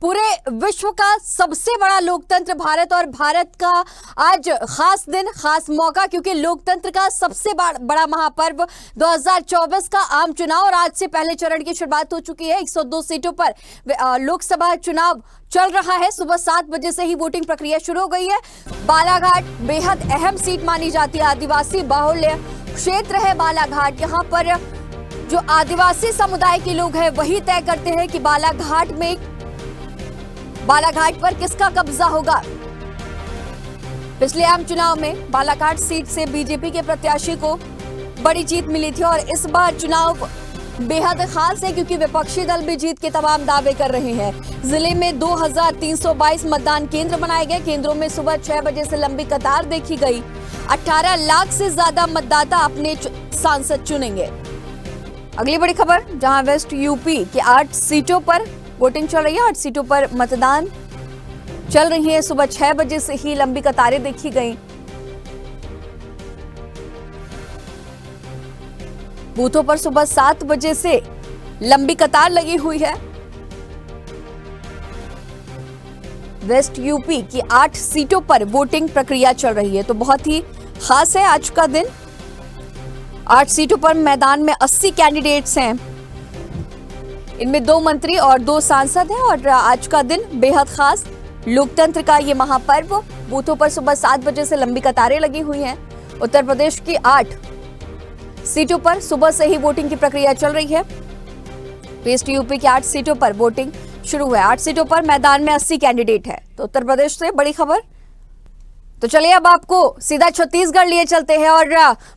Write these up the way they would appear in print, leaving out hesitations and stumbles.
पूरे विश्व का सबसे बड़ा लोकतंत्र भारत और भारत का आज खास दिन, खास मौका, क्योंकि लोकतंत्र का सबसे बड़ा महापर्व 2024 का आम चुनाव और आज से पहले चरण की शुरुआत हो चुकी है। 102 सीटों पर लोकसभा चुनाव चल रहा है। सुबह 7 बजे से ही वोटिंग प्रक्रिया शुरू हो गई है। बालाघाट बेहद अहम सीट मानी जाती है। आदिवासी बाहुल्य क्षेत्र है बालाघाट। यहाँ पर जो आदिवासी समुदाय के लोग हैं वही तय करते हैं कि बालाघाट पर किसका कब्जा होगा। पिछले आम चुनाव में बालाघाट सीट से बीजेपी के प्रत्याशी को बड़ी जीत मिली थी और इस बार चुनाव बेहद खास है क्योंकि विपक्षी दल भी जीत के तमाम दावे कर रहे हैं। जिले में 2322 मतदान केंद्र बनाए गए। केंद्रों में सुबह 6 बजे से लंबी कतार देखी गई। 18 लाख से ज्यादा मतदाता अपने सांसद चुनेंगे। अगली बड़ी खबर, जहां वेस्ट यूपी के 8 सीटों पर वोटिंग चल रही है। 8 सीटों पर मतदान चल रही है। सुबह 6 बजे से ही लंबी कतारें देखी गई। बूथों पर सुबह 7 बजे से लंबी कतार लगी हुई है। वेस्ट यूपी की 8 सीटों पर वोटिंग प्रक्रिया चल रही है, तो बहुत ही खास है आज का दिन। 8 सीटों पर मैदान में 80 कैंडिडेट्स हैं। इनमें 2 मंत्री और 2 सांसद हैं और आज का दिन बेहद खास, लोकतंत्र का ये महापर्व। बूथों पर सुबह 7 बजे से लंबी कतारें लगी हुई हैं। उत्तर प्रदेश की 8 सीटों पर सुबह से ही वोटिंग की प्रक्रिया चल रही है। वेस्ट यूपी की 8 सीटों पर वोटिंग शुरू है। 8 सीटों पर मैदान में 80 कैंडिडेट है। तो उत्तर प्रदेश से बड़ी खबर। तो चलिए अब आपको सीधा छत्तीसगढ़ लिए चलते हैं और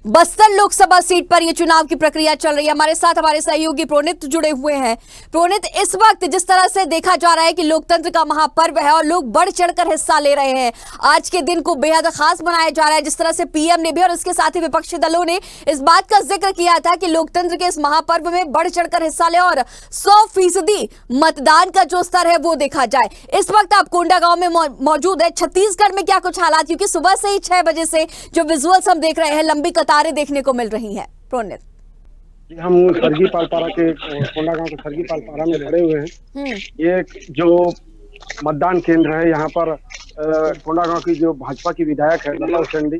बस्तर लोकसभा सीट पर यह चुनाव की प्रक्रिया चल रही है। हमारे साथ हमारे सहयोगी प्रोनित जुड़े हुए हैं। प्रोनित, इस वक्त जिस तरह से देखा जा रहा है कि लोकतंत्र का महापर्व है और लोग बढ़ चढ़कर हिस्सा ले रहे हैं, आज के दिन को बेहद खास बनाया जा रहा है। जिस तरह से पीएम ने भी और इसके साथ ही विपक्षी दलों ने इस बात का जिक्र किया था कि लोकतंत्र के इस महापर्व में बढ़ चढ़कर हिस्सा ले और 100% मतदान का जो स्तर है वो देखा जाए। इस वक्त आप कोंडागांव में मौजूद है। छत्तीसगढ़ में क्या कुछ हालात, क्योंकि सुबह से ही 6 बजे से जो विजुअल्स हम देख रहे हैं, लंबी कतारें देखने को मिल रही हैं। प्रोनित, हम सरगी पालपारा के कोंडागांव के सरगी पालपारा में खड़े हुए हैं। ये जो मतदान केंद्र है, यहाँ पर कोंडागांव की जो भाजपा की विधायक है लता उसेंडी,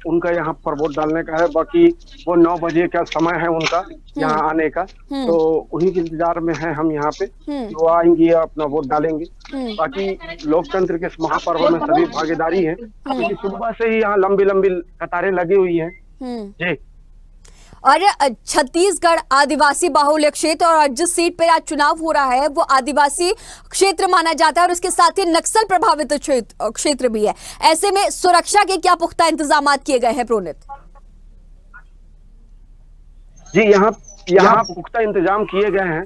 उनका यहाँ पर वोट डालने का है। बाकी वो 9 बजे का समय है उनका यहाँ आने का, तो उन्हीं के इंतजार में है हम यहाँ पे। वो आएंगी, अपना वोट डालेंगे। बाकी लोकतंत्र के इस महापर्व में सभी भागीदारी है। सुबह से ही यहाँ लंबी लंबी कतारें लगी हुई है जी। और छत्तीसगढ़ आदिवासी बाहुल्य क्षेत्र और जिस सीट पर आज चुनाव हो रहा है वो आदिवासी क्षेत्र माना जाता है और इसके साथ ही नक्सल प्रभावित क्षेत्र भी है। ऐसे में सुरक्षा के क्या पुख्ता इंतजाम किए गए हैं प्रोनित? जी, यहाँ पुख्ता इंतजाम किए गए हैं।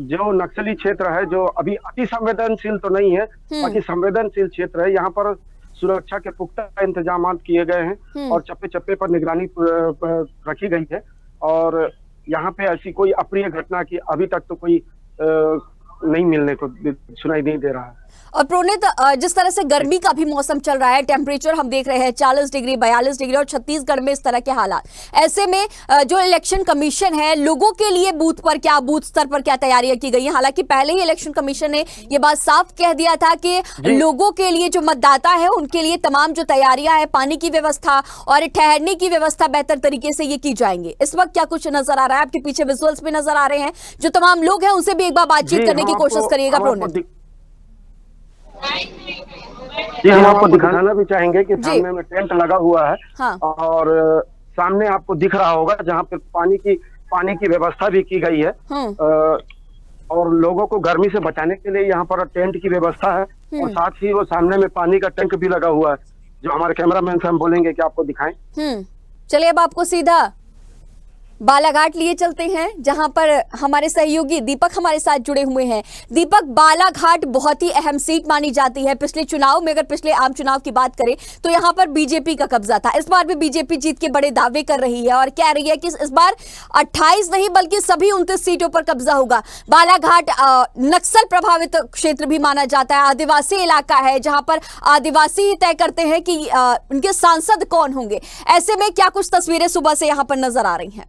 जो नक्सली क्षेत्र है, जो अभी अति संवेदनशील तो नहीं है, बाकी संवेदनशील क्षेत्र है, यहाँ पर सुरक्षा के पुख्ता इंतजाम किए गए हैं और चप्पे चप्पे पर निगरानी रखी गई है। और यहाँ पे ऐसी कोई अप्रिय घटना की अभी तक तो कोई नहीं मिलने को सुनाई नहीं दे रहा है। और प्रोनित, जिस तरह से गर्मी का भी मौसम चल रहा है, टेम्परेचर हम देख रहे हैं 40 डिग्री 42 डिग्री और छत्तीसगढ़ में इस तरह के हालात, ऐसे में जो इलेक्शन कमीशन है, लोगों के लिए बूथ स्तर पर क्या तैयारियां की गई हैं? हालांकि पहले ही इलेक्शन कमीशन ने यह बात साफ कह दिया था कि लोगों के लिए, जो मतदाता है उनके लिए तमाम जो तैयारियां है, पानी की व्यवस्था और ठहरने की व्यवस्था बेहतर तरीके से ये की जाएंगी। इस वक्त क्या कुछ नजर आ रहा है? आपके पीछे विजुअल्स भी नजर आ रहे हैं। जो तमाम लोग हैं उनसे भी एक बार बातचीत करने की कोशिश करिएगा प्रोनित। जी, हम आपको दिखाना भी चाहेंगे कि सामने में टेंट लगा हुआ है। हाँ। और सामने आपको दिख रहा होगा जहाँ पे पानी की व्यवस्था भी की गई है। और लोगों को गर्मी से बचाने के लिए यहाँ पर टेंट की व्यवस्था है और साथ ही वो सामने में पानी का टैंक भी लगा हुआ है, जो हमारे कैमरामैन से हम बोलेंगे कि आपको दिखाएं। चलिए अब आपको सीधा बालाघाट लिए चलते हैं, जहां पर हमारे सहयोगी दीपक हमारे साथ जुड़े हुए हैं। दीपक, बालाघाट बहुत ही अहम सीट मानी जाती है। पिछले चुनाव में, अगर पिछले आम चुनाव की बात करें तो यहां पर बीजेपी का कब्जा था। इस बार भी बीजेपी जीत के बड़े दावे कर रही है और कह रही है कि इस बार 28 नहीं बल्कि सभी 29 सीटों पर कब्जा होगा। बालाघाट नक्सल प्रभावित क्षेत्र भी माना जाता है, आदिवासी इलाका है जहां पर आदिवासी ही तय करते हैं कि उनके सांसद कौन होंगे। ऐसे में क्या कुछ तस्वीरें सुबह से यहाँ पर नजर आ रही हैं?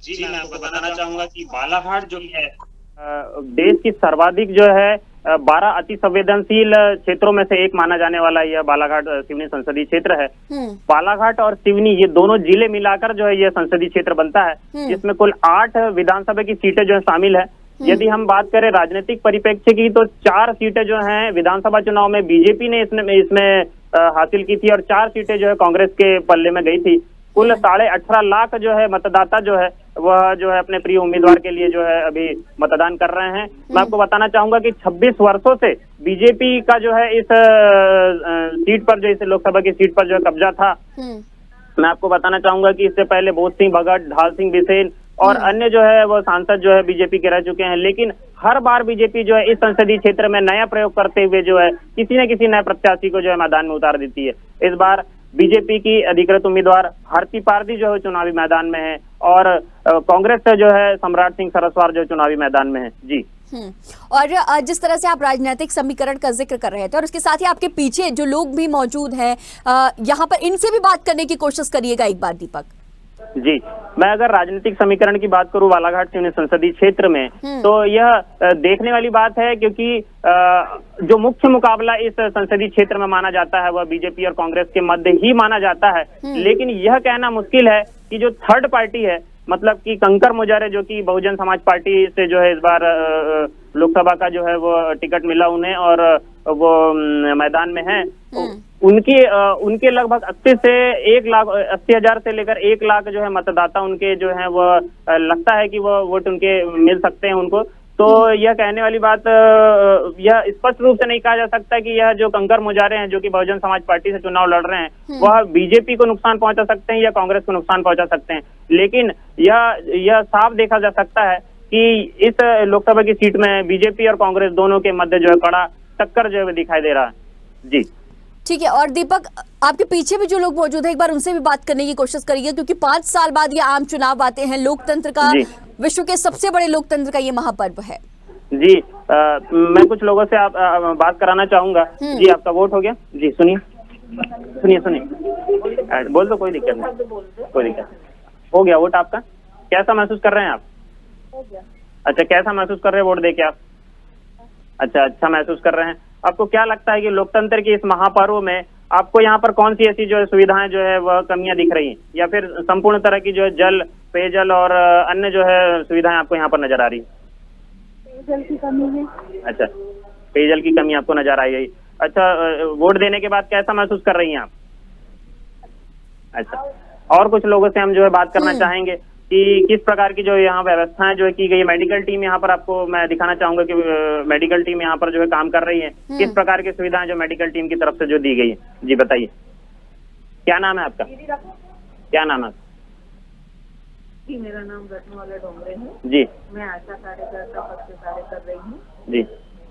जी, मैं आपको बताना चाहूंगा कि बालाघाट जो है देश की सर्वाधिक जो है 12 अति संवेदनशील क्षेत्रों में से एक माना जाने वाला यह बालाघाट सिवनी संसदीय क्षेत्र है। बालाघाट और सिवनी ये दोनों जिले मिलाकर जो है यह संसदीय क्षेत्र बनता है, जिसमें कुल 8 विधानसभा की सीटें जो है शामिल है। यदि हम बात करें राजनीतिक परिप्रेक्ष्य की, तो 4 सीटें जो हैं विधानसभा चुनाव में बीजेपी ने इसमें हासिल की थी और 4 सीटें जो है कांग्रेस के पल्ले में गई थी। कुल 18.5 लाख जो है मतदाता जो है वह जो है अपने प्रिय उम्मीदवार के लिए जो है अभी मतदान कर रहे हैं। मैं आपको बताना चाहूंगा कि 26 वर्षों से बीजेपी का जो है इस सीट पर, जो इस लोकसभा की सीट पर जो है कब्जा था। मैं आपको बताना चाहूंगा कि इससे पहले बोध सिंह भगत, ढाल सिंह बिसेन और अन्य जो है वो सांसद जो है बीजेपी के रह चुके हैं, लेकिन हर बार बीजेपी जो है इस संसदीय क्षेत्र में नया प्रयोग करते हुए जो है किसी न किसी नए प्रत्याशी को जो है मैदान में उतार देती है। इस बार बीजेपी की अधिकृत उम्मीदवार हरती पारदी जो है चुनावी मैदान में है और कांग्रेस से जो है सम्राट सिंह सरस्वार जो चुनावी मैदान में है। जी। और जिस तरह से आप राजनीतिक समीकरण का जिक्र कर रहे थे और उसके साथ ही आपके पीछे जो लोग भी मौजूद हैं, यहाँ पर इनसे भी बात करने की कोशिश करिएगा एक बार दीपक। जी, मैं अगर राजनीतिक समीकरण की बात करूं बालाघाट सिवनी संसदीय क्षेत्र में, तो यह देखने वाली बात है, क्योंकि जो मुख्य मुकाबला इस संसदीय क्षेत्र में माना जाता है वह बीजेपी और कांग्रेस के मध्य ही माना जाता है। लेकिन यह कहना मुश्किल है कि जो थर्ड पार्टी है, मतलब कि कंकर मुजारे जो कि बहुजन समाज पार्टी से जो है इस बार लोकसभा का जो है वो टिकट मिला उन्हें और वो मैदान में है, उनके लगभग 80,000 से लेकर 1 लाख जो है मतदाता उनके जो है वो लगता है कि वो वोट उनके मिल सकते हैं उनको। तो यह कहने वाली बात, यह स्पष्ट रूप से नहीं कहा जा सकता कि यह जो कंकर मुजारे हैं जो कि बहुजन समाज पार्टी से चुनाव लड़ रहे हैं वह बीजेपी को नुकसान पहुंचा सकते हैं या कांग्रेस को नुकसान पहुंचा सकते हैं। लेकिन यह साफ देखा जा सकता है कि इस लोकसभा की सीट में बीजेपी और कांग्रेस दोनों के मध्य जो है कड़ा टक्कर जो है दिखाई दे रहा है। जी ठीक है। और दीपक, आपके पीछे भी जो लोग मौजूद हैं एक बार उनसे भी बात करने की कोशिश करिए, क्योंकि 5 साल बाद ये आम चुनाव आते हैं। लोकतंत्र का, विश्व के सबसे बड़े लोकतंत्र का ये महापर्व है। जी, मैं कुछ लोगों से आप बात कराना चाहूंगा। जी, आपका वोट हो गया? जी, सुनिए बोल दो, कोई दिक्कत नहीं, कोई दिक्कत। हो गया वोट आपका? कैसा महसूस कर रहे हैं आप? हो गया। अच्छा, कैसा महसूस कर रहे हैं वोट देके आप? अच्छा महसूस कर रहे हैं। आपको क्या लगता है कि लोकतंत्र के इस महापर्व में आपको यहाँ पर कौन सी ऐसी जो है सुविधाएं जो है वह कमियां दिख रही हैं, या फिर संपूर्ण तरह की जो है जल, पेयजल और अन्य जो है सुविधाएं आपको यहाँ पर नजर आ रही है? पेयजल की कमी है। अच्छा, पेयजल की कमी आपको नजर आई है। अच्छा, वोट देने के बाद कैसा महसूस कर रही हैं आप? अच्छा, और कुछ लोगों से हम जो है बात करना चाहेंगे कि किस प्रकार की जो यहाँ व्यवस्थाएं जो है की गई। मेडिकल टीम यहाँ पर आपको मैं दिखाना चाहूंगा कि मेडिकल टीम यहाँ पर जो है काम कर रही है। किस प्रकार की सुविधाएं जो मेडिकल टीम की तरफ से जो दी गई है? जी बताइए, क्या नाम है आपका? क्या नाम है? जी, मेरा नाम रत्नवाला डोंगरे है। जी, मैं आशा कार्यकर्ता पद से कार्य कर रही हूँ। जी,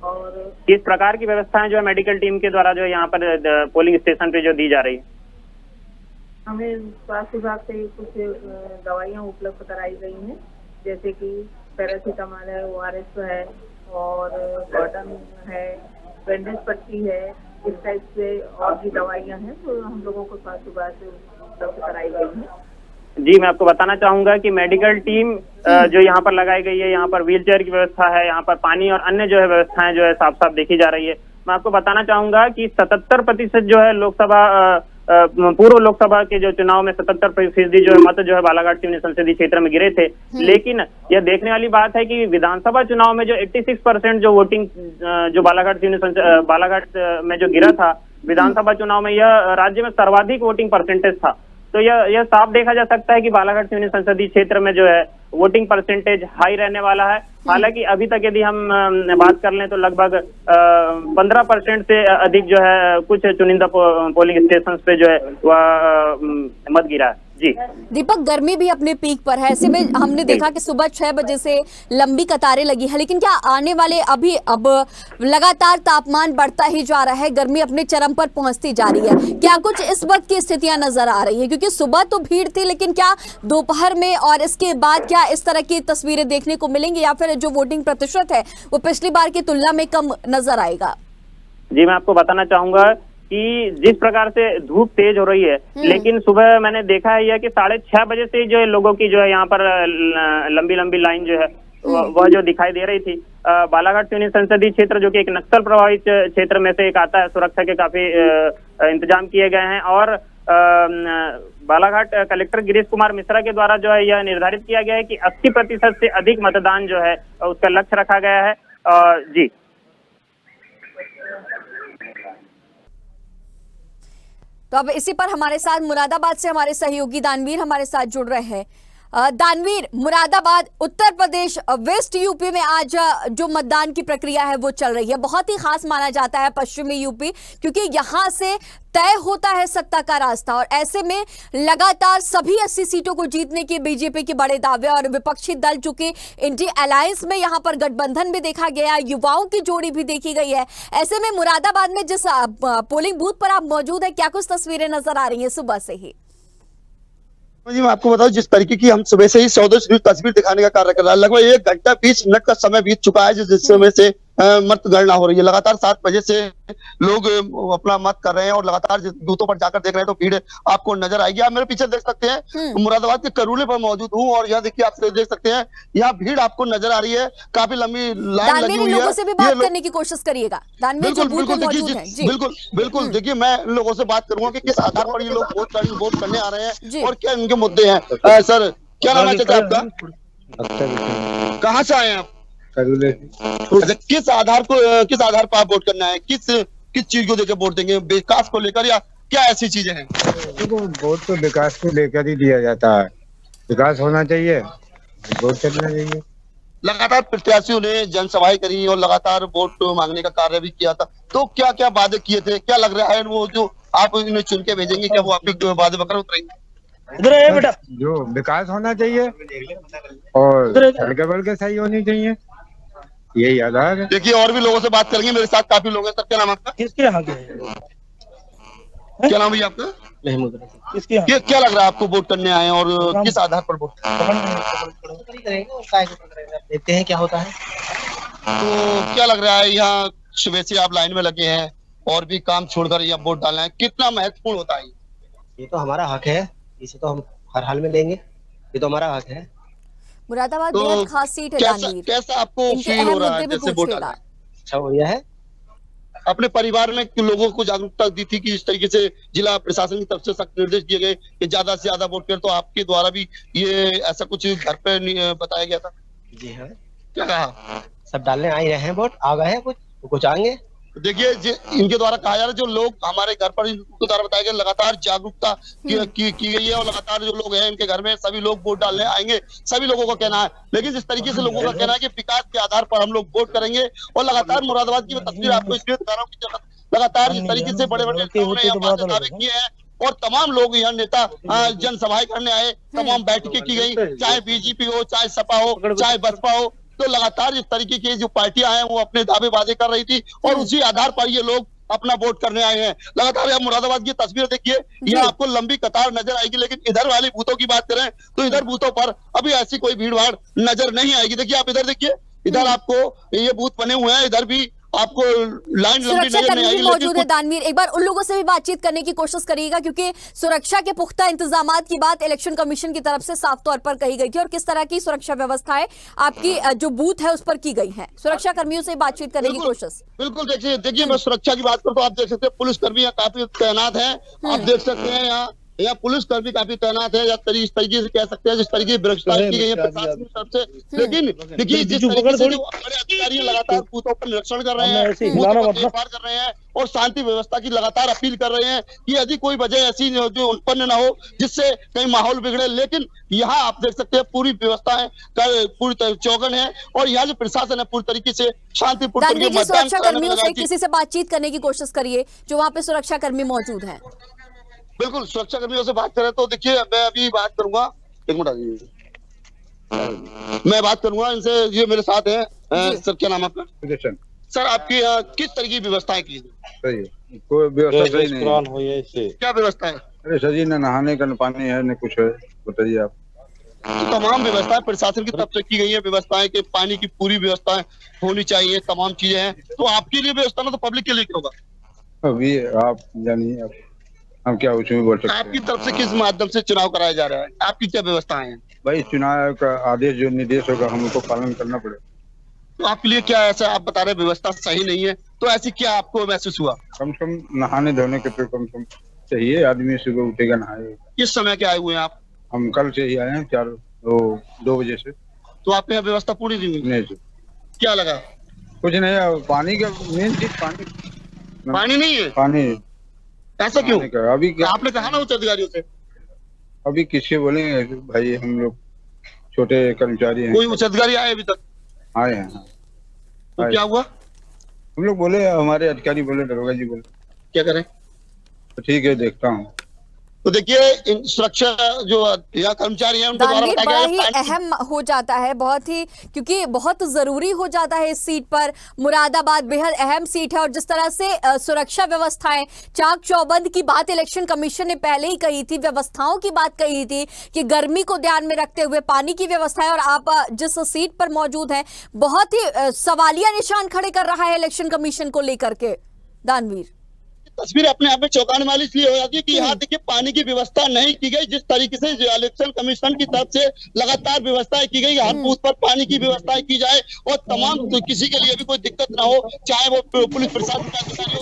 और किस प्रकार की व्यवस्थाएं जो है मेडिकल टीम के द्वारा जो है यहाँ पर पोलिंग स्टेशन पे जो दी जा रही है? हमें स्वास्थ्य विभाग से कुछ दवाइयाँ उपलब्ध कराई गई हैं, जैसे कि पैरासीटामोल है, ORS है और कॉटन है, बैंडेज पट्टी है, इस टाइप से और भी दवाइयाँ हैं तो हम लोगों को स्वास्थ्य विभाग से उपलब्ध कराई गई हैं। जी, मैं आपको बताना चाहूंगा कि मेडिकल टीम जो यहाँ पर लगाई गई है, यहाँ पर व्हीलचेयर की व्यवस्था है, यहाँ पर पानी और अन्य जो है व्यवस्थाएं जो है साफ साफ देखी जा रही है। मैं आपको बताना चाहूंगा कि 77% जो है लोकसभा पूर्व लोकसभा के जो चुनाव में 77% जो है मत जो है बालाघाट सिवनी संसदीय क्षेत्र में गिरे थे। लेकिन यह देखने वाली बात है कि विधानसभा चुनाव में जो 86% जो वोटिंग जो बालाघाट में जो गिरा था, विधानसभा चुनाव में यह राज्य में सर्वाधिक वोटिंग परसेंटेज था। तो यह साफ देखा जा सकता है कि बालाघाट सिवनी संसदीय क्षेत्र में जो है वोटिंग परसेंटेज हाई रहने वाला है। हालांकि अभी तक यदि हम बात कर लें तो लगभग 15% से अधिक जो है कुछ चुनिंदा पोलिंग स्टेशन पे जो है वह मत गिरा है। जी दीपक, गर्मी भी अपने पीक पर है। ऐसे में हमने देखा कि सुबह 6 बजे से लंबी कतारें लगी है, लेकिन क्या आने वाले अब लगातार तापमान बढ़ता ही जा रहा है, गर्मी अपने चरम पर पहुंचती जा रही है? क्या कुछ इस वक्त की स्थितियां नजर आ रही है? क्योंकि सुबह तो भीड़ थी, लेकिन क्या दोपहर में और इसके बाद क्या इस तरह की तस्वीरें देखने को मिलेंगी, या फिर जो वोटिंग प्रतिशत है वो पिछली बार की तुलना में कम नजर आएगा? जी, मैं आपको बताना चाहूंगा कि जिस प्रकार से धूप तेज हो रही है, लेकिन सुबह मैंने देखा है यह कि 6:30 बजे से जो है लोगों की जो है यहाँ पर लंबी लंबी लाइन जो है वह जो दिखाई दे रही थी। बालाघाट सिवनी संसदीय क्षेत्र जो कि एक नक्सल प्रभावित क्षेत्र में से एक आता है, सुरक्षा के काफी इंतजाम किए गए हैं और बालाघाट कलेक्टर गिरीश कुमार मिश्रा के द्वारा जो है यह निर्धारित किया गया है कि 80% से अधिक मतदान जो है उसका लक्ष्य रखा गया है। जी तो अब इसी पर हमारे साथ मुरादाबाद से हमारे सहयोगी दानवीर हमारे साथ जुड़ रहे हैं। दानवीर, मुरादाबाद उत्तर प्रदेश वेस्ट यूपी में आज जो मतदान की प्रक्रिया है वो चल रही है, बहुत ही खास माना जाता है पश्चिमी यूपी, क्योंकि यहां से तय होता है सत्ता का रास्ता और ऐसे में लगातार सभी 80 सीटों को जीतने के बीजेपी के बड़े दावे और विपक्षी दल जो कि इंडिया अलायंस में यहां पर गठबंधन भी देखा गया, युवाओं की जोड़ी भी देखी गई है। ऐसे में मुरादाबाद में जिस पोलिंग बूथ पर आप मौजूद है, क्या कुछ तस्वीरें नजर आ रही है सुबह से ही? जी मैं आपको बताऊं, जिस तरीके की हम सुबह से ही 14 तस्वीर दिखाने का कार्य कर रहा है, लगभग 1 घंटा 20 मिनट का समय बीत चुका है, जिस समय से मतगणना हो रही है। लगातार 7 बजे से लोग अपना मत कर रहे हैं और लगातार बूथों पर जाकर देख रहे हैं तो भीड़ आपको नजर आएगी। आप मेरे पीछे देख सकते हैं, मुरादाबाद के करूले पर मौजूद हूँ और यहाँ देखिए, आप देख सकते हैं यहाँ भीड़ आपको नजर आ रही है, काफी लंबी लाइन लगी हुई है। लोगों से भी बात करने की कोशिश करिएगा। बिल्कुल देखिए, मैं इन लोगों से बात करूंगा कि किस आधार पर ये लोग वोट करने आ रहे हैं और क्या इनके मुद्दे हैं। सर, क्या नाम है चाचा आपका? कहाँ से आए हैं आप? अच्छा, किस आधार पर आप वोट करना है? किस चीज को लेकर वोट देंगे? विकास को लेकर या क्या ऐसी चीजें हैं? देखो, वोट तो विकास को लेकर ही दिया जाता है, विकास होना चाहिए, वोट करना चाहिए। लगातार प्रत्याशियों ने जनसभाएं करी और लगातार वोट मांगने का कार्य भी किया था, तो क्या क्या वादे किए थे? क्या लग रहा है वो जो आप इन्हें चुन के भेजेंगे, क्या वो आपके वादे वगैरह उतरेंगे? बेटा, जो विकास होना चाहिए और सड़कें सही होनी चाहिए, यही आधार है। देखिए, और भी लोगों से बात करेंगे, मेरे साथ काफी लोग हैं। सर, क्या नाम आपका? किसके यहाँ के? क्या नाम है आपका? महमूद। किसके यहाँ? क्या लग रहा है आपको वोट करने आए और किस आधार पर वोट देखते हैं क्या होता है। तो क्या लग रहा है, यहाँ सुबह से आप लाइन में लगे हैं और भी काम छोड़कर यहाँ वोट डालना है, कितना महत्वपूर्ण होता है? ये तो हमारा हक है, इसे तो हम हर हाल में लेंगे, ये तो हमारा हक है। मुरादाबाद तो बेहद खास सीट है दानवीर, कैसा आपको फील हो रहा है जैसे वोट डालना? अच्छा हो गया है। अपने परिवार में लोगों को जागरूकता दी थी कि इस तरीके से जिला प्रशासन की तरफ से सख्त निर्देश दिए गए कि ज्यादा से ज्यादा वोट करें, तो आपके द्वारा भी ये ऐसा कुछ घर पे बताया गया था? जी हाँ। क्या कहा? सब डालने आ ही रहे हैं, वोट आ गए हैं, कुछ आएंगे। देखिए, इनके द्वारा कहा जा रहा है, जो लोग हमारे घर पर इनके द्वारा बताया गया, लगातार जागरूकता की गई है और लगातार जो लोग हैं इनके घर में सभी लोग वोट डालने आएंगे, सभी लोगों का कहना है। लेकिन जिस तरीके से लोगों का कहना है कि विकास के आधार पर हम लोग वोट करेंगे, और लगातार मुरादाबाद की तस्वीर आपको इसलिए दिखा रहा हूँ कि लगातार जिस तरीके से बड़े बड़े नेताओं ने यहाँ दावे किए हैं और तमाम लोग यहाँ नेता जनसभाएं करने आए, तमाम बैठकें की गई, चाहे बीजेपी हो, चाहे सपा हो, चाहे बसपा हो, तो लगातार इस तरीके की जो पार्टियां हैं वो अपने दावे वादे कर रही थी और उसी आधार पर ये लोग अपना वोट करने आए हैं। लगातार आप मुरादाबाद की तस्वीर देखिए, ये आपको लंबी कतार नजर आएगी, लेकिन इधर वाली बूथों की बात करें तो इधर बूथों पर अभी ऐसी कोई भीड़ भाड़ नजर नहीं आएगी। देखिए, आप इधर देखिए, इधर आपको ये बूथ बने हुए हैं, इधर भी आपको लाइन लंबी नजर नहीं आएगी। मौजूद है दानवीर, एक बार उन लोगों से भी बातचीत करने की कोशिश करिएगा, क्योंकि सुरक्षा के पुख्ता इंतजामात की बात इलेक्शन कमीशन की तरफ से साफ तौर पर कही गई थी और किस तरह की सुरक्षा व्यवस्थाएं आपकी जो बूथ है उस पर की गई है। सुरक्षा कर्मियों से बातचीत करने की कोशिश। बिल्कुल, देखिए मैं सुरक्षा की बात करूं तो आप देख सकते हैं पुलिस कर्मी यहाँ काफी तैनात है। आप देख सकते हैं यहाँ पुलिस कर्मी काफी तैनात है, या इस तरीके से कह सकते हैं जिस तरीके की व्यवस्था की गई है प्रशासन की तरफ से। लेकिन देखिए, जिस तरीके से जो बड़े अधिकारी लगातार बूथों पर निरीक्षण कर रहे हैं, देखभाल कर रहे हैं और शांति व्यवस्था की लगातार अपील कर रहे हैं कि यदि कोई वजह ऐसी जो उत्पन्न ना हो जिससे कहीं माहौल बिगड़े। लेकिन यहाँ आप देख सकते हैं पूरी व्यवस्थाएं पूरी चौकन है और यहाँ जो प्रशासन है पूरी तरीके से शांतिपूर्ण। सुरक्षा कर्मियों से किसी से बातचीत करने की कोशिश करिए जो वहाँ पे सुरक्षा कर्मी मौजूद है। बिल्कुल, सुरक्षा कर्मियों से बात करें तो देखिए, मैं अभी बात करूंगा, एक मिनट मैं बात करूंगा इनसे। ये मेरे साथ है सर, क्या नाम आपका? सर, आपकी किस तरह की व्यवस्थाएं की सही है? कोई व्यवस्था सही नहीं है। क्या व्यवस्था है? अरे सर जी, न नहाने का, न पानी है, न कुछ है, बताइए आप। तो तमाम व्यवस्थाएं प्रशासन की तरफ से की गई है, व्यवस्थाएं के पानी की पूरी व्यवस्थाएं होनी चाहिए, तमाम चीजें हैं। तो आपके लिए व्यवस्था ना तो पब्लिक के लिए क्या होगा? अभी आप जानिए, हम क्या उसमें बोल सकते आपकी हैं। तरफ से किस माध्यम से चुनाव कराया जा रहा है, आपकी क्या व्यवस्थाएं हैं? भाई चुनाव का आदेश जो निर्देश होगा हमको पालन करना पड़ेगा। तो आपके लिए क्या ऐसा आप बता रहे व्यवस्था सही नहीं है, तो ऐसी क्या आपको महसूस हुआ? कम से कम नहाने धोने के तो कम से कम चाहिए, आदमी सुबह उठेगा नहाएगा। किस समय के आए हुए हैं आप? हम कल से ही आए हैं 2 बजे से। तो आपके यहाँ व्यवस्था पूरी नहीं हुई? नहीं जी क्या लगा? कुछ नहीं, पानी का मेन चीज पानी नहीं है? पानी ऐसा क्यों? पानी का अभी क्या, आपने कहा ना उच्च अधिकारियों से? अभी किससे बोलेंगे भाई, हम लोग छोटे कर्मचारी हैं। कोई उच्च अधिकारी आए अभी तक? आए हैं हाँ। तो क्या हुआ? हम लोग बोले, हमारे अधिकारी बोले, दरोगा जी बोले क्या करें? तो ठीक है देखता हूँ। तो देखिए इन सुरक्षा जो यहाँ कर्मचारी हैं उनके द्वारा दानवीर बताया बड़ा गया ही अहम हो जाता है, बहुत ही, क्योंकि बहुत जरूरी हो जाता है इस सीट पर। मुरादाबाद बेहद अहम सीट है और जिस तरह से सुरक्षा व्यवस्थाएं चाक चौबंद की बात इलेक्शन कमीशन ने पहले ही कही थी, व्यवस्थाओं की बात कही थी कि गर्मी को ध्यान में रखते हुए पानी की व्यवस्था है, और आप जिस सीट पर मौजूद हैं बहुत ही सवालिया निशान खड़े कर रहा है इलेक्शन कमीशन को लेकर के। दानवीर तस्वीर अपने आप में चौंकाने वाली इसलिए हो जाती है कि यहाँ देखिए पानी की व्यवस्था नहीं की गई, जिस तरीके से इलेक्शन कमीशन की तरफ से लगातार व्यवस्थाएं की गई, हर बूथ पर पानी की व्यवस्थाएं की जाए और तमाम तो किसी के लिए भी कोई दिक्कत ना हो, चाहे वो पुलिस प्रशासन का अधिकारी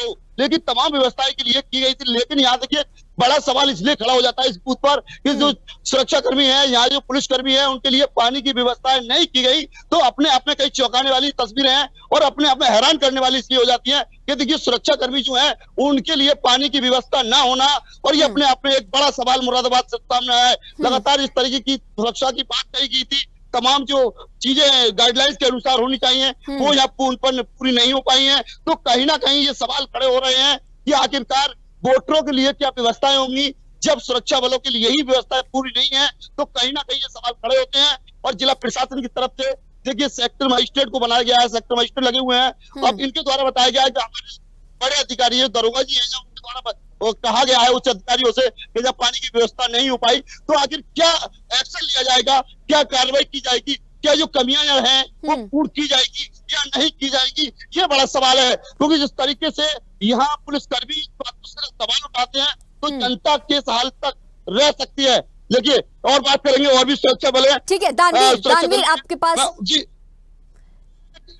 हो, लेकिन तमाम व्यवस्थाएं के लिए की गई थी। लेकिन यहाँ देखिए बड़ा सवाल इसलिए खड़ा हो जाता है इस बूथ पर कि जो सुरक्षा कर्मी है, यहाँ जो पुलिस कर्मी है, उनके लिए पानी की व्यवस्थाएं नहीं की गई। तो अपने आप में कई चौंकाने वाली तस्वीरें हैं और अपने आप में हैरान करने वाली इसलिए हो जाती है कि देखिए सुरक्षा कर्मी जो है उनके लिए पानी की व्यवस्था ना होना, और ये अपने आप में एक बड़ा सवाल मुरादाबाद से सामने आया है। लगातार इस तरीके की सुरक्षा की बात कही गई थी, तमाम जो चीजें गाइडलाइंस के अनुसार होनी चाहिए वो यहाँ उन पर पूरी नहीं हो पाई हैं। तो कहीं ना कहीं ये सवाल खड़े हो रहे हैं कि आखिरकार वोटरों के लिए क्या व्यवस्थाएं होंगी जब सुरक्षा बलों के लिए यही व्यवस्थाएं पूरी नहीं है। तो कहीं ना कहीं ये सवाल खड़े होते हैं और जिला प्रशासन की तरफ से देखिए सेक्टर मजिस्ट्रेट को बनाया गया है, सेक्टर मजिस्ट्रेट लगे हुए हैं। अब इनके द्वारा बताया गया है कि हमारे बड़े अधिकारी है, दरोगा जी है, उनके द्वारा वो कहा गया है उच्च अधिकारियों से कि जब पानी की व्यवस्था नहीं हो पाई तो आखिर क्या एक्शन लिया जाएगा, क्या कार्रवाई की जाएगी, क्या जो कमियां हैं वो पूर्ण की जाएगी या नहीं की जाएगी, ये बड़ा सवाल है। क्योंकि जिस तरीके से यहाँ पुलिसकर्मी सवाल उठाते हैं तो जनता किस हाल तक रह सकती है। देखिए और बात करेंगे और भी सुरक्षा बल है। ठीक है दानवीर आपके पास जी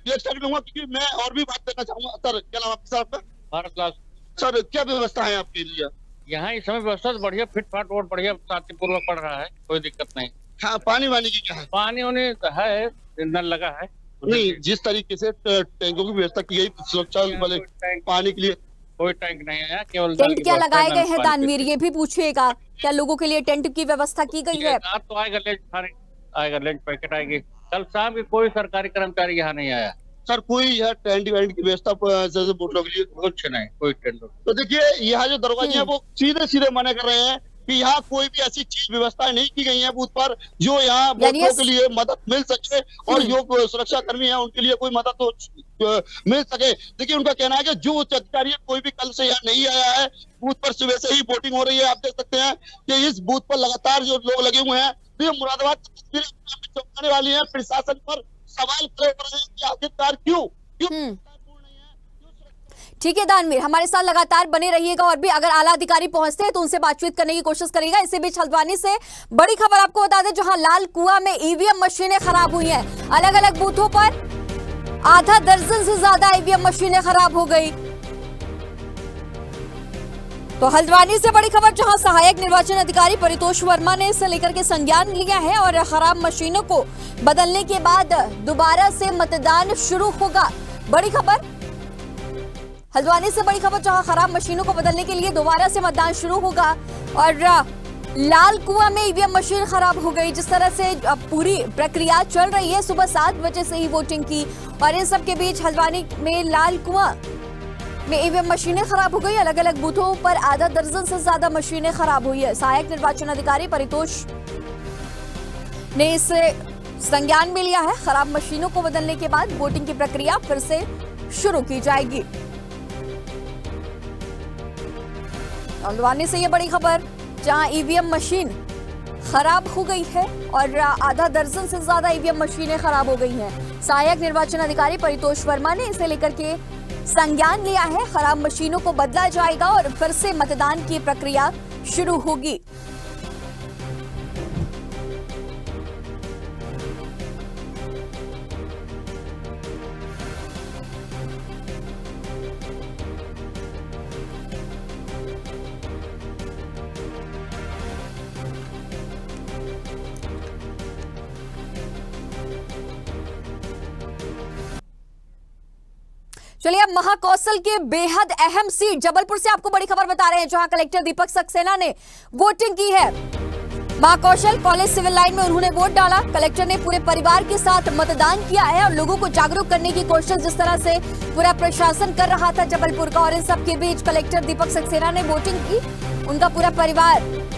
लूंगा क्योंकि मैं और भी बात करना चाहूंगा। सर क्या नाम आपका? सर भारत लाल। सर क्या व्यवस्था है आपके लिए यहाँ? इस समय व्यवस्था बढ़िया, फिट फाट और बढ़िया शांतिपूर्वक पड़ रहा है, कोई दिक्कत नहीं। हाँ पानी वानी की क्या है? पानी होने है, नल लगा है। नहीं जिस तरीके से टैंकों की व्यवस्था की गई सुरक्षा वाले पानी के लिए कोई टैंक नहीं है, केवल टेंट क्या लगाए गए हैं दानवीर, ये भी पूछिएगा, क्या लोगों के लिए टेंट की व्यवस्था की गई है? आज तो आएगा लंच पैकेट आएगी। कल शाम की कोई सरकारी कर्मचारी यहाँ नहीं आया। सर कोई यह टेंट वेंट की व्यवस्था जैसे वोटरों के लिए कुछ नहीं, कोई टेंट। तो देखिए यहाँ जो दरवाजे हैं वो सीधे सीधे मना कर रहे हैं कि यहाँ कोई भी ऐसी चीज व्यवस्था नहीं की गई है बूथ पर जो यहाँ वोटरों के लिए मदद मिल सके और जो सुरक्षा कर्मी है उनके लिए कोई मदद तो मिल सके। देखिए उनका कहना है कि जो उच्च अधिकारी है कोई भी कल से यहाँ नहीं आया है, बूथ पर सुबह से ही वोटिंग हो रही है। आप देख सकते हैं कि इस बूथ पर लगातार जो लोग लगे हुए हैं, तो ये मुरादाबाद की तस्वीरें चौंकाने वाली है। प्रशासन पर सवाल खड़े हो रहे हैं कि आखिरकार क्यों। ठीक है दानवीर, हमारे साथ लगातार बने रहिएगा और भी अगर आला अधिकारी पहुंचते हैं तो उनसे बातचीत करने की कोशिश करेगा। इसी बीच हल्द्वानी से बड़ी खबर आपको बता दें, जहां लाल कुआं में ईवीएम मशीनें खराब हुई हैं। अलग अलग बूथों पर आधा दर्जन से ज्यादा ईवीएम मशीनें खराब हो गई। तो हल्द्वानी से बड़ी खबर, जहां सहायक निर्वाचन अधिकारी परितोष वर्मा ने इसे लेकर के संज्ञान लिया है और खराब मशीनों को बदलने के बाद दोबारा से मतदान शुरू होगा। बड़ी खबर हल्द्वानी से बड़ी खबर, जहां खराब मशीनों को बदलने के लिए दोबारा से मतदान शुरू होगा। और लाल कुआं में ईवीएम मशीन खराब हो गई। जिस तरह से पूरी प्रक्रिया चल रही है, सुबह 7 बजे से ही वोटिंग की, और इन सब के बीच हल्द्वानी में लाल कुआं में ईवीएम मशीनें खराब हो गई। अलग अलग बूथों पर आधा दर्जन से ज्यादा मशीनें खराब हुई है। सहायक निर्वाचन अधिकारी परितोष ने इसे संज्ञान में लिया है। खराब मशीनों को बदलने के बाद वोटिंग की प्रक्रिया फिर से शुरू की जाएगी। हल्द्वानी से ये बड़ी खबर, जहां ईवीएम मशीन खराब हो गई है और आधा दर्जन से ज्यादा ईवीएम मशीनें खराब हो गई हैं। सहायक निर्वाचन अधिकारी परितोष वर्मा ने इसे लेकर के संज्ञान लिया है। खराब मशीनों को बदला जाएगा और फिर से मतदान की प्रक्रिया शुरू होगी। चलिए अब महाकौशल के बेहद अहम सीट जबलपुर से आपको बड़ी खबर बता रहे हैं, जहां कलेक्टर दीपक सक्सेना ने वोटिंग की है। महाकौशल कॉलेज सिविल लाइन में उन्होंने वोट डाला। कलेक्टर ने पूरे परिवार के साथ मतदान किया है और लोगों को जागरूक करने की कोशिश जिस तरह से पूरा प्रशासन कर रहा था जबलपुर का, और इन सबके बीच कलेक्टर दीपक सक्सेना ने वोटिंग की। उनका पूरा परिवार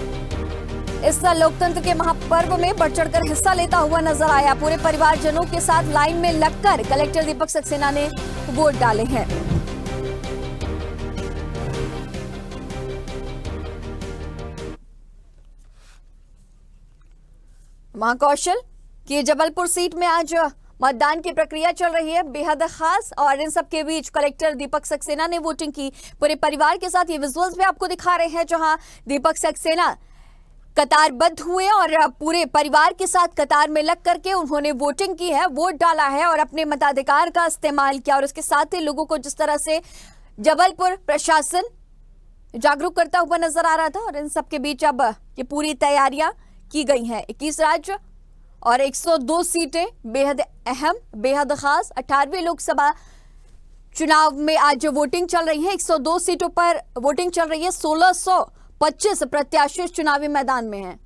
इस लोकतंत्र के महापर्व में बढ़ चढ़कर हिस्सा लेता हुआ नजर आया। पूरे परिवारजनों के साथ लाइन में लगकर कलेक्टर दीपक सक्सेना ने वोट डाले हैं। महाकौशल की जबलपुर सीट में आज मतदान की प्रक्रिया चल रही है, बेहद खास, और इन सब के बीच कलेक्टर दीपक सक्सेना ने वोटिंग की पूरे परिवार के साथ। ये विजुअल्स भी आपको दिखा रहे हैं, जहां दीपक सक्सेना कतारबद्ध हुए और पूरे परिवार के साथ कतार में लग करके उन्होंने वोटिंग की है, वोट डाला है और अपने मताधिकार का इस्तेमाल किया। और उसके साथ ही लोगों को जिस तरह से जबलपुर प्रशासन जागरूक करता हुआ नजर आ रहा था, और इन सब के बीच अब ये पूरी तैयारियां की गई हैं। 21 राज्य और 102 सीटें, बेहद अहम, बेहद खास। 18वें लोकसभा चुनाव में आज वोटिंग चल रही है। 102 सीटों पर वोटिंग चल रही है। 1625 प्रत्याशी चुनावी मैदान में हैं।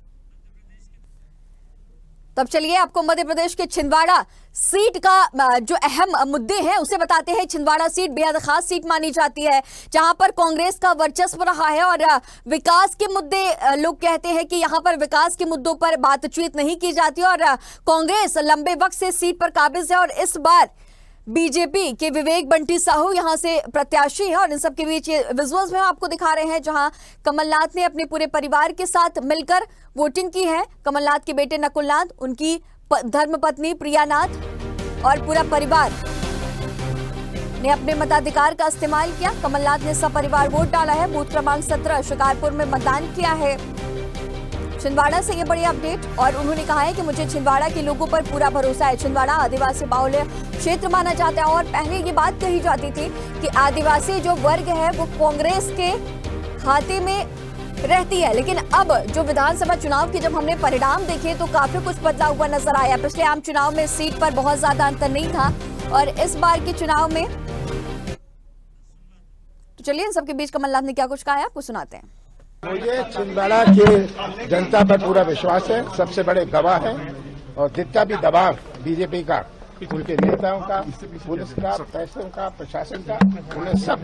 तब चलिए आपको मध्य प्रदेश के छिंदवाड़ा सीट का जो अहम मुद्दे हैं उसे बताते हैं। छिंदवाड़ा सीट बेहद खास सीट मानी जाती है, जहां पर कांग्रेस का वर्चस्व रहा है और विकास के मुद्दे, लोग कहते हैं कि यहां पर विकास के मुद्दों पर बातचीत नहीं की जाती और कांग्रेस लंबे वक्त से सीट पर काबिज है। और इस बार बीजेपी के विवेक बंटी साहू यहां से प्रत्याशी है। और न सब के बीच ये विजुअल्स में आपको दिखा रहे हैं, जहां कमलनाथ ने अपने पूरे परिवार के साथ मिलकर वोटिंग की है। कमलनाथ के बेटे नकुलनाथ, उनकी धर्मपत्नी प्रियानाथ और पूरा परिवार ने अपने मताधिकार का इस्तेमाल किया। कमलनाथ ने सपरिवार वोट डाला है। बूथ क्रमांक 17 शिकारपुर में मतदान किया है। छिंदवाड़ा से ये बड़ी अपडेट, और उन्होंने कहा है कि मुझे छिंदवाड़ा के लोगों पर पूरा भरोसा है। छिंदवाड़ा आदिवासी बाहुल्य क्षेत्र माना जाता है और पहले ये बात कही जाती थी कि आदिवासी जो वर्ग है वो कांग्रेस के खाते में रहती है, लेकिन अब जो विधानसभा चुनाव के जब हमने परिणाम देखे तो काफी कुछ बदला हुआ नजर आया। पिछले आम चुनाव में सीट पर बहुत ज्यादा अंतर नहीं था और इस बार के चुनाव में, तो चलिए इन सबके बीच कमलनाथ ने क्या कुछ कहा है आपको सुनाते हैं। मुझे छिंदवाड़ा की जनता पर पूरा विश्वास है, सबसे बड़े गवाह है, और जितना भी दबाव बीजेपी का, उनके नेताओं का, पुलिस का, पैसों का, प्रशासन का, उन्हें सब।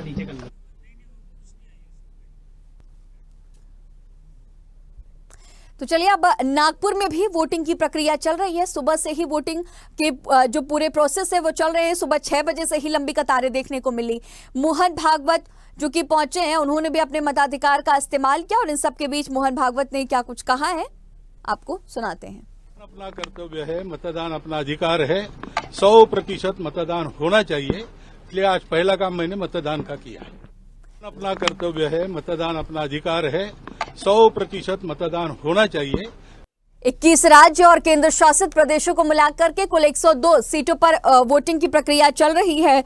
तो चलिए अब नागपुर में भी वोटिंग की प्रक्रिया चल रही है। सुबह से ही वोटिंग के जो पूरे प्रोसेस है वो चल रहे हैं। सुबह 6 बजे से ही लंबी कतारें देखने को मिली। मोहन भागवत जो कि पहुंचे हैं, उन्होंने भी अपने मताधिकार का इस्तेमाल किया और इन सब के बीच मोहन भागवत ने क्या कुछ कहा है आपको सुनाते हैं। अपना कर्तव्य है, मतदान अपना अधिकार है, 100% मतदान होना चाहिए, इसलिए आज पहला काम मैंने मतदान का किया। अपना कर्तव्य है, मतदान अपना अधिकार है, 100% मतदान होना चाहिए। 21 राज्य और केंद्र शासित प्रदेशों को मिलाकर के कुल 102 सीटों पर वोटिंग की प्रक्रिया चल रही है।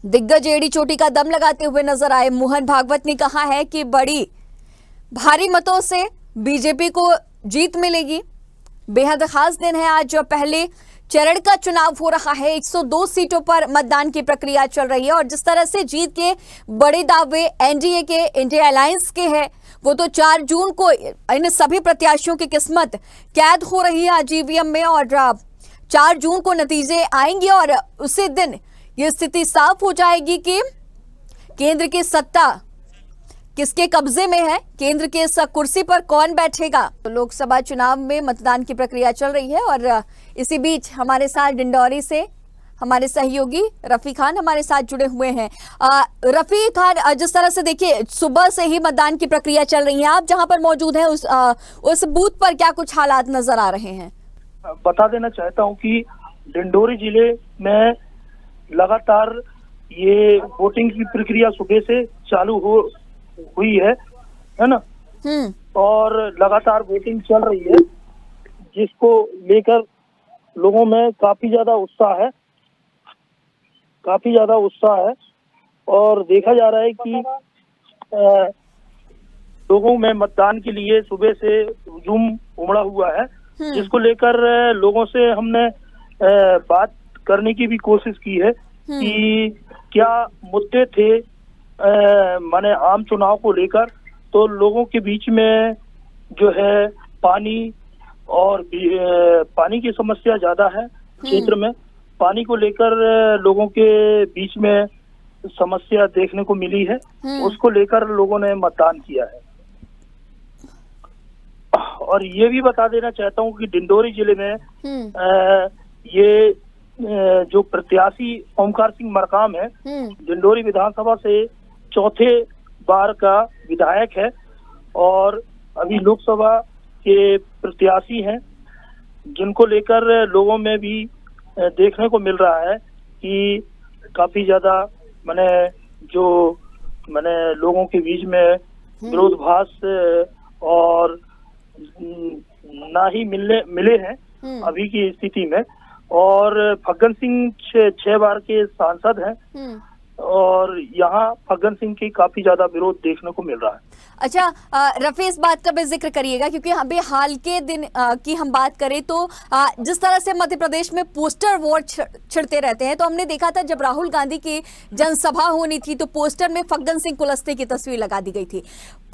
दिग्गज एड़ी चोटी का दम लगाते हुए नजर आए। मोहन भागवत ने कहा है कि बड़ी भारी मतों से बीजेपी को जीत मिलेगी। बेहद खास दिन है आज, जो पहले चरण का चुनाव हो रहा है। 102 सीटों पर मतदान की प्रक्रिया चल रही है और जिस तरह से जीत के बड़े दावे एनडीए के, इंडिया अलायंस के हैं, वो तो 4 जून को इन सभी प्रत्याशियों की किस्मत कैद हो रही है आज ईवीएम में, और 4 जून को नतीजे आएंगे और उसी दिन ये स्थिति साफ हो जाएगी कि केंद्र की सत्ता किसके कब्जे में है, केंद्र के इस कुर्सी पर कौन बैठेगा। तो लोकसभा चुनाव में मतदान की प्रक्रिया चल रही है और इसी बीच हमारे साथ डिंडौरी से हमारे सहयोगी रफी खान हमारे साथ जुड़े हुए हैं। रफी खान, जिस तरह से देखिए सुबह से ही मतदान की प्रक्रिया चल रही है, आप जहां पर मौजूद हैं उस बूथ पर क्या कुछ हालात नजर आ रहे हैं? बता देना चाहता हूं कि डिंडौरी जिले में लगातार ये वोटिंग की प्रक्रिया सुबह से चालू हुई है ना, और लगातार वोटिंग चल रही है, जिसको लेकर लोगों में काफी ज्यादा उत्साह है और देखा जा रहा है कि लोगों में मतदान के लिए सुबह से हुजूम उमड़ा हुआ है, जिसको लेकर लोगों से हमने बात करने की भी कोशिश की है कि क्या मुद्दे थे माने आम चुनाव को लेकर। तो लोगों के बीच में जो है पानी और पानी की समस्या ज्यादा है क्षेत्र में, पानी को लेकर लोगों के बीच में समस्या देखने को मिली है, उसको लेकर लोगों ने मतदान किया है। और ये भी बता देना चाहता हूँ कि डिंडोरी जिले में ये जो प्रत्याशी ओमकार सिंह मरकाम है, डिंडोरी विधानसभा से चौथे बार का विधायक है और अभी लोकसभा के प्रत्याशी हैं, जिनको लेकर लोगों में भी देखने को मिल रहा है कि काफी ज्यादा माने लोगों के बीच में विरोधाभास और ना ही मिले हैं अभी की स्थिति में। और फग्गन सिंह 6 बार के सांसद हैं और यहाँ फग्गन सिंह की काफी ज्यादा विरोध देखने को मिल रहा है। अच्छा रफी, इस बात का भी जिक्र करिएगा क्योंकि अभी हाल के दिन की हम बात करें तो जिस तरह से मध्य प्रदेश में पोस्टर वॉर छिड़ते रहते हैं, तो हमने देखा था जब राहुल गांधी की जनसभा होनी थी तो पोस्टर में फग्गन सिंह कुलस्ते की तस्वीर लगा दी गई थी।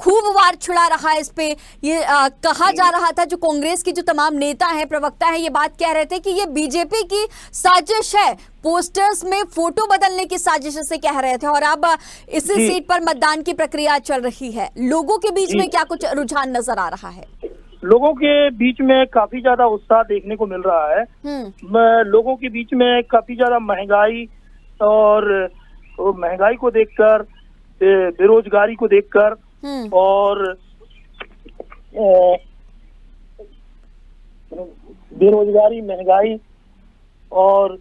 खूब वार छिड़ा रहा है इस पे। ये कहा जा रहा था, जो कांग्रेस की जो तमाम नेता हैं, प्रवक्ता हैं, ये बात कह रहे थे कि ये बीजेपी की साजिश है, पोस्टर्स में फोटो बदलने की साजिश से कह रहे थे। और अब इसी सीट पर मतदान की प्रक्रिया चल रही है, लोगों के बीच में क्या कुछ रुझान नजर आ रहा है? लोगों के बीच में काफी ज्यादा उत्साह देखने को मिल रहा है। लोगों के बीच में काफी ज्यादा महंगाई और महंगाई को देखकर, बेरोजगारी को देखकर और बेरोजगारी, महंगाई और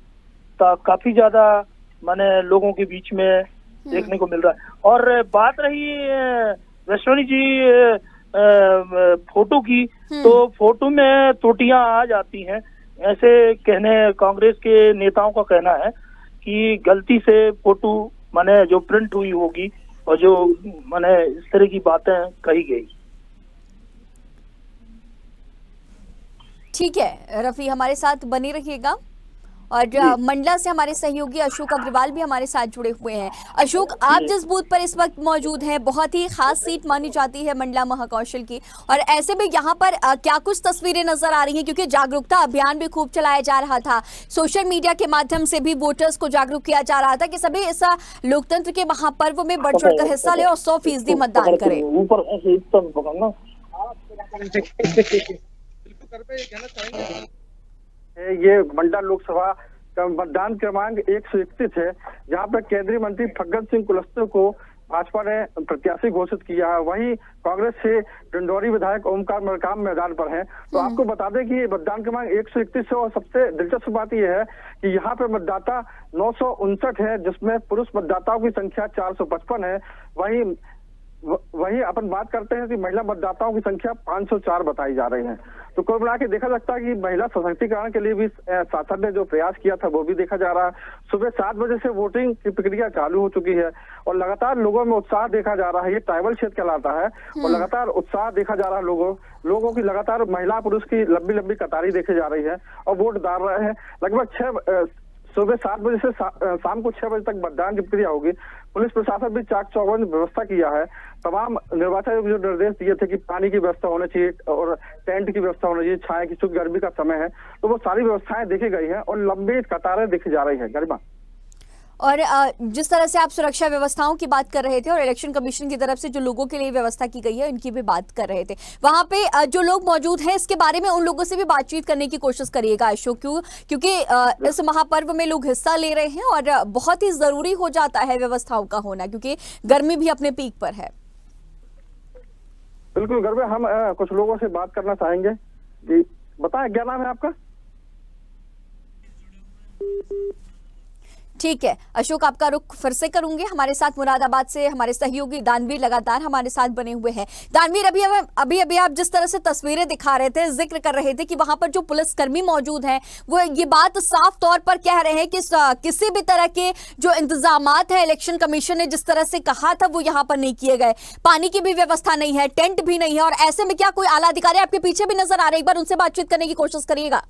काफी ज्यादा माने लोगों के बीच में देखने को मिल रहा है। और बात रही वैष्णवी जी फोटो की, तो फोटो में त्रुटियां आ जाती हैं, ऐसे कहने कांग्रेस के नेताओं का कहना है कि गलती से फोटो माने जो प्रिंट हुई होगी और जो माने इस तरह की बातें कही गई। ठीक है रफी, हमारे साथ बने रहिएगा। और मंडला से हमारे सहयोगी अशोक अग्रवाल भी हमारे साथ जुड़े हुए हैं। अशोक, आप जिस बूथ पर इस वक्त मौजूद हैं, बहुत ही खास सीट मानी जाती है मंडला महाकौशल की, और ऐसे में यहाँ पर क्या कुछ तस्वीरें नजर आ रही हैं? क्योंकि जागरूकता अभियान भी खूब चलाया जा रहा था, सोशल मीडिया के माध्यम से भी वोटर्स को जागरूक किया जा रहा था कि सभी इस लोकतंत्र के महापर्व में बढ़ चढ़ कर हिस्सा ले और 100% मतदान करें। ये मंडला लोकसभा का मतदान क्रमांक 131 है, जहां पर केंद्रीय मंत्री फग्गन सिंह कुलस्ते को भाजपा ने प्रत्याशी घोषित किया है। वहीं कांग्रेस से डिंडोरी विधायक ओमकार मरकाम मैदान पर हैं। तो आपको बता दें कि मतदान क्रमांक 131 है और सबसे दिलचस्प बात यह है कि यहाँ पे मतदाता 959 है, जिसमें पुरुष मतदाताओं की संख्या 455 है। वहीं अपन बात करते हैं कि महिला मतदाताओं की संख्या 504 बताई जा रही है। तो कुल मिला के देखा सकता है कि महिला सशक्तिकरण के लिए भी शासन ने जो प्रयास किया था वो भी देखा जा रहा है। सुबह 7 बजे से वोटिंग की प्रक्रिया चालू हो चुकी है और लगातार लोगों में उत्साह देखा जा रहा है। ये ट्राइबल क्षेत्र कहलाता है और लगातार उत्साह देखा जा रहा है। लोगों की लगातार महिला पुरुष की लंबी लंबी कतारें देखी जा रही है और वोट डाल रहे हैं। लगभग सुबह 7 बजे से शाम को 6 बजे तक मतदान की प्रक्रिया होगी। पुलिस प्रशासन भी चाक चौबंद व्यवस्था किया है। तमाम निर्वाचन आयोग जो निर्देश दिए थे कि पानी की व्यवस्था होनी चाहिए और टेंट की व्यवस्था होनी चाहिए, छाया की, चूंकि गर्मी का समय है तो वो सारी व्यवस्थाएं देखी गई है और लंबी कतारें देखी जा रही है। गरिमा, और जिस तरह से आप सुरक्षा व्यवस्थाओं की बात कर रहे थे और इलेक्शन कमीशन की तरफ से जो लोगों के लिए व्यवस्था की गई है उनकी भी बात कर रहे थे, वहां पे जो लोग मौजूद हैं इसके बारे में उन लोगों से भी बातचीत करने की कोशिश करिएगा अशोक, क्योंकि इस महापर्व में लोग हिस्सा ले रहे हैं और बहुत ही जरूरी हो जाता है व्यवस्थाओं का होना, क्योंकि गर्मी भी अपने पीक पर है। बिल्कुल गर्मी, हम कुछ लोगों से बात करना चाहेंगे। जी बताएं, क्या नाम है आपका? ठीक है अशोक, आपका रुख फिर से करूंगी। हमारे साथ मुरादाबाद से हमारे सहयोगी दानवीर लगातार हमारे साथ बने हुए हैं। दानवीर, अभी आप जिस तरह से तस्वीरें दिखा रहे थे, जिक्र कर रहे थे कि वहां पर जो पुलिसकर्मी मौजूद हैं वो ये बात साफ तौर पर कह रहे हैं कि किसी भी तरह के जो इंतजामात है इलेक्शन कमीशन ने जिस तरह से कहा था वो यहाँ पर नहीं किए गए। पानी की भी व्यवस्था नहीं है, टेंट भी नहीं है, और ऐसे में क्या कोई आला अधिकारी आपके पीछे भी नजर आ रहे हैं? एक बार उनसे बातचीत करने की कोशिश करिएगा।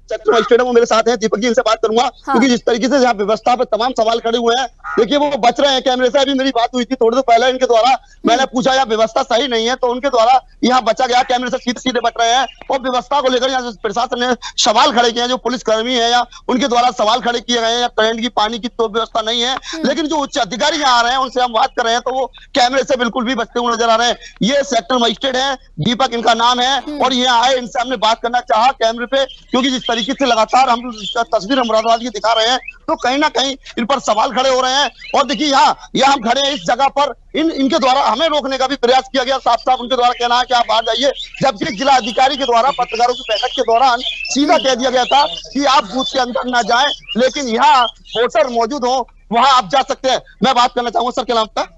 सेक्टर मजिस्ट्रेट वो मेरे साथ हैं, दीपक जी, इनसे बात करूंगा। क्योंकि जिस तरीके से यहाँ व्यवस्था पे तमाम सवाल खड़े हुए हैं, देखिए वो बच रहे हैं कैमरे से। अभी मेरी बात हुई थी थोड़ी देर पहले इनके द्वारा, मैंने पूछा यहाँ व्यवस्था सही नहीं है, तो उनके द्वारा यहाँ बचा गया, कैमरे से सीधे सीधे बच रहे हैं। और व्यवस्था को लेकर यहाँ प्रशासन ने सवाल खड़े किए हैं, जो पुलिसकर्मी है या उनके द्वारा सवाल खड़े किए गए हैं। या करंट की, पानी की तो व्यवस्था नहीं है, लेकिन जो उच्च अधिकारी यहाँ आ रहे हैं उनसे हम बात कर रहे हैं तो वो कैमरे से बिल्कुल भी बचते हुए नजर आ रहे हैं। ये सेक्टर मजिस्ट्रेट है, दीपक इनका नाम है, और यहाँ आए, इनसे हमने बात करना चाहा कैमरे पे, क्योंकि जिस तरीके से लगातार हम तस्वीर मुरादाबाद की दिखा रहे हैं तो कहीं ना कहीं इन पर सवाल खड़े हो रहे हैं। और देखिए यहाँ हम खड़े हैं इस जगह पर, इनके द्वारा हमें रोकने का भी प्रयास किया गया। साफ साफ उनके द्वारा कहना है कि आप बाहर जाइए, जबकि जिला अधिकारी के द्वारा पत्रकारों की बैठक के दौरान सीधा कह दिया गया था कि आप बूथ के अंदर ना जाएं, लेकिन यहाँ वोटर मौजूद हो वहां आप जा सकते हैं। मैं बात करना चाहूंगा सर, क्या नाम था?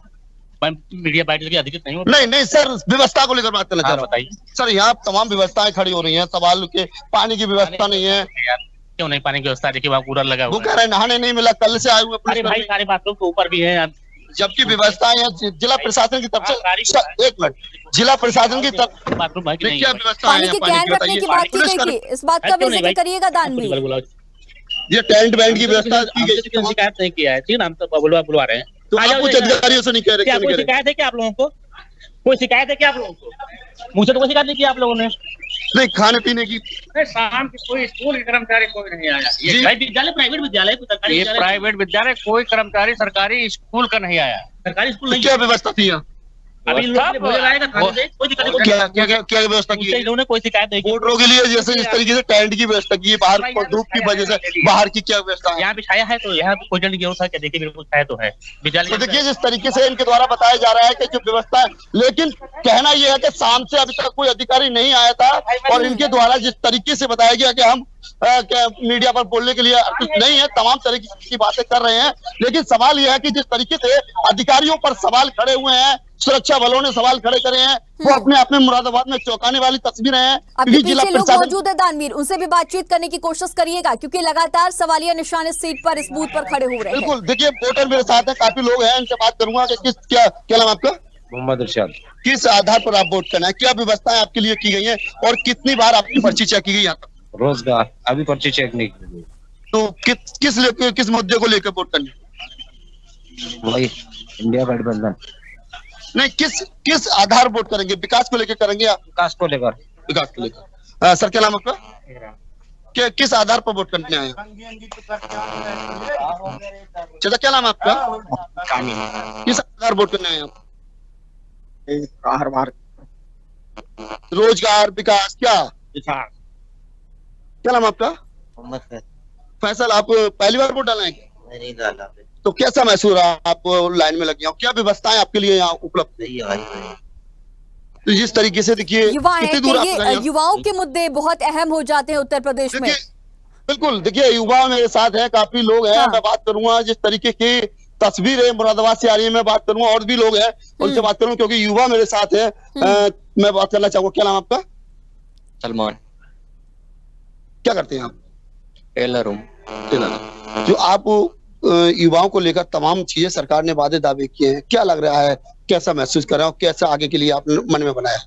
मीडिया बैठक अधिकृत नहीं हो। नहीं सर, व्यवस्था को लेकर बात करना चाह रहा हूं। बताइए सर, यहाँ तमाम व्यवस्थाएं खड़ी हो रही हैं, सवाल के पानी की व्यवस्था नहीं है। क्यों नहीं पानी की व्यवस्था? देखिए वहाँ कूलर लगा हुआ है। वो कह रहे नहाने नहीं मिला, कल से आए हुए। अरे भाई सारे बाथरूम तो ऊपर भी है, जबकि व्यवस्थाएं हैं जिला प्रशासन की तरफ से। एक मिनट, जिला प्रशासन की तरफ बाथरूम क्या व्यवस्था पानी के कैन रखने की बात की गई थी, इस बात का भी जिक्र करिएगा दानवीर। ये टेंट बैंड की व्यवस्था शिकायत नहीं किया है, ठीक है, हम तो बुलवा रहे हैं। तो आप कुछ अधिकारियों से नहीं कह रहे? कोई शिकायत है क्या आप लोगों को? कोई शिकायत है क्या आप लोगों को? मुझे तो कोई शिकायत नहीं की आप लोगों ने। नहीं, खाने पीने की शाम की कोई स्कूल के कर्मचारी कोई नहीं आया। ये विद्यालय प्राइवेट विद्यालय, ये प्राइवेट विद्यालय, कोई कर्मचारी सरकारी स्कूल का नहीं आया। सरकारी स्कूल नहीं। क्या व्यवस्था थी यहाँ? अभी भोजन आएगा, कोई दिक्कत नहीं। क्या व्यवस्था की है? इन्होंने कोई शिकायत नहीं की। वोटरों के लिए जैसे इस तरीके से टेंट की व्यवस्था की है, बाहर धूप की वजह से बाहर की क्या व्यवस्था है? यहाँ भी छाया है, तो यहाँ कोई जन गया था क्या? देखिए बिल्कुल छाया तो है विद्यालय। तो देखिए जिस तरीके से इनके द्वारा बताया जा रहा है कि जो व्यवस्था है, लेकिन कहना यह है कि शाम से अभी तक कोई अधिकारी नहीं आया था, और इनके द्वारा जिस तरीके से बताया गया कि हम मीडिया पर बोलने के लिए नहीं है, तमाम तरीके की बातें कर रहे हैं। लेकिन सवाल यह है कि जिस तरीके से अधिकारियों पर सवाल खड़े हुए हैं, सुरक्षा बलों ने सवाल खड़े करे हैं, वो अपने अपने मुरादाबाद में चौंकाने वाली तस्वीरें हैं। अभी पीछे लोग मौजूद है दानवीर, उनसे भी बातचीत करने की कोशिश करिएगा, क्योंकि लगातार सवालिया निशान इस सीट पर, इस बूथ पर खड़े हो रहे हैं। बिल्कुल, देखिए वोटर मेरे साथ है, काफी लोग हैं, इनसे बात करूंगा कि क्या नाम आपका? मोहम्मद इरशाद। किस आधार पर आप वोट करना है? क्या व्यवस्थाएं आपके लिए की गई है, और कितनी बार आपकी पर्ची चेक की गई यहाँ तक? रोजगार अभी पर्ची चेक नहीं की गई। तो किस मुद्दे को लेकर वोट करनी? वही इंडिया गठबंधन। नहीं, किस आधार वोट करेंगे? विकास को लेकर करेंगे या विकास को लेकर? विकास को लेकर। सर क्या नाम आपका? किस आधार पर वोट करने आए? चाचा क्या नाम आपका? किस आधार वोट करने आए आप? रोजगार, विकास, क्या नाम आपका? फैसल। आप पहली बार वोट डाला है? नहीं डाला। तो कैसा महसूस रहा? आप लाइन में लगे हो, क्या व्यवस्थाएं आपके लिए यहाँ उपलब्ध नहीं है? तो जिस तरीके से देखिए कितनी दूर ये युवाओं के मुद्दे बहुत अहम हो जाते हैं उत्तर प्रदेश में। बिल्कुल, देखिए युवा मेरे साथ है, काफी लोग हैं। मैं बात करूंगा जिस तरीके की तस्वीर है मुरादाबाद से आ रही है, मैं बात करूंगा, और भी लोग हैं उनसे बात करूंगा, क्योंकि युवा मेरे साथ है। मैं बात करना चाहूंगा, क्या नाम आपका? सलमान। क्या करते हैं आप? टेलर हूँ। जो आप युवाओं को लेकर तमाम चीजें सरकार ने वादे दावे किए हैं, क्या लग रहा है, कैसा महसूस कर रहे हो, कैसा आगे के लिए आपने मन में बनाया?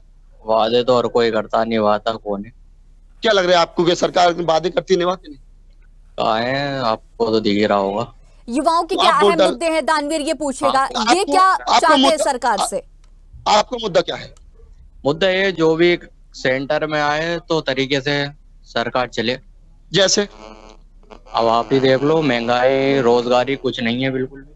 वादे तो और कोई करता नहीं, वादा कौन है? क्या लग रहा है आपको कि सरकार वादे करती निभाती नहीं? कहाँ है, आपको तो दिख ही रहा होगा। युवाओं के क्या अहम मुद्दे हैं दानवीर, ये पूछेगा। ये क्या चाहते हैं सरकार से? आपका मुद्दा क्या है? मुद्दा ये जो भी सेंटर में आए तो तरीके से सरकार चले। जैसे अब आप ही देख लो, महंगाई, रोजगारी कुछ नहीं है बिल्कुल भी।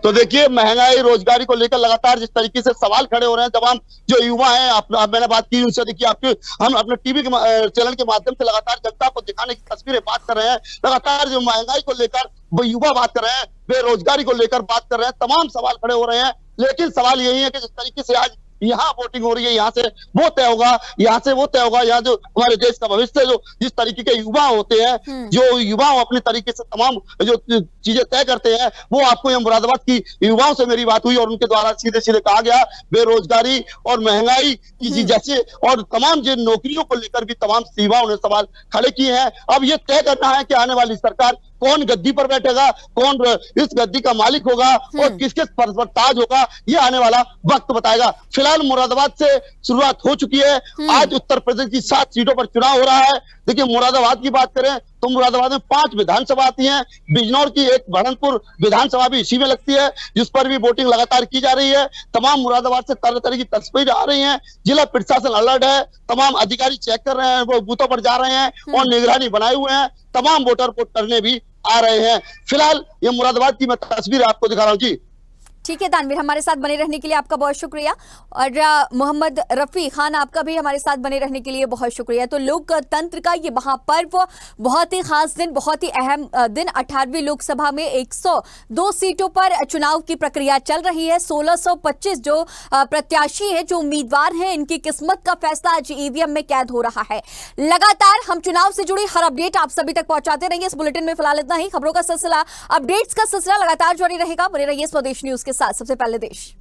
तो देखिए महंगाई, रोजगारी को लेकर लगातार जिस तरीके से सवाल खड़े हो रहे हैं, तमाम जो युवा हैं, मैंने बात की उनसे, देखिए हम अपने टीवी के चैनल के माध्यम से लगातार जनता को दिखाने की तस्वीरें बात कर रहे हैं। लगातार जो महंगाई को लेकर वो युवा बात कर रहे हैं, बेरोजगारी को लेकर बात कर रहे हैं, तमाम सवाल खड़े हो रहे हैं। लेकिन सवाल यही है कि जिस तरीके से आज यहाँ वोटिंग हो रही है, यहाँ से वो तय होगा, यहाँ से वो तय होगा। यहाँ जो हमारे देश का भविष्य, जो जिस तरीके के युवा होते हैं, जो युवा अपने तरीके से तमाम जो चीजें तय करते हैं, वो आपको यहाँ मुरादाबाद की युवाओं से मेरी बात हुई और उनके द्वारा सीधे सीधे कहा गया बेरोजगारी और महंगाई की जैसे और तमाम जिन नौकरियों को लेकर भी तमाम युवाओं ने सवाल खड़े किए हैं। अब ये तय करना है कि आने वाली सरकार कौन गद्दी पर बैठेगा, कौन इस गद्दी का मालिक होगा और किसके सर पर ताज होगा, ये आने वाला वक्त बताएगा। फिलहाल मुरादाबाद से शुरुआत हो चुकी है। आज उत्तर प्रदेश की 7 सीटों पर चुनाव हो रहा है। देखिए, मुरादाबाद की बात करें तो मुरादाबाद में 5 विधानसभा आती हैं। बिजनौर की एक भरणपुर विधानसभा भी इसी में लगती है, जिस पर भी वोटिंग लगातार की जा रही है। तमाम मुरादाबाद से तरह तरह की तस्वीरें आ रही हैं। जिला प्रशासन अलर्ट है, तमाम अधिकारी चेक कर रहे हैं, वो बूथों पर जा रहे हैं और निगरानी बनाए हुए हैं। तमाम वोटर वोट करने भी आ रहे हैं। फिलहाल ये मुरादाबाद की मैं तस्वीर आपको दिखा रहा हूँ जी। ठीक है दानवीर, हमारे साथ बने रहने के लिए आपका बहुत शुक्रिया। और मोहम्मद रफी खान, आपका भी हमारे साथ बने रहने के लिए बहुत शुक्रिया। तो लोकतंत्र का ये महापर्व, बहुत ही खास दिन, बहुत ही अहम दिन। 18वीं लोकसभा में 102 सीटों पर चुनाव की प्रक्रिया चल रही है। 1625 जो प्रत्याशी है, जो उम्मीदवार हैं, इनकी किस्मत का फैसला आज ईवीएम में कैद हो रहा है। लगातार हम चुनाव से जुड़ी हर अपडेट आप सभी तक पहुंचाते रहेंगे। इस बुलेटिन में फिलहाल इतना ही। खबरों का सिलसिला, अपडेट्स का सिलसिला लगातार जारी रहेगा। बने रहिए स्वदेश न्यूज के साथ। सबसे पहले देश।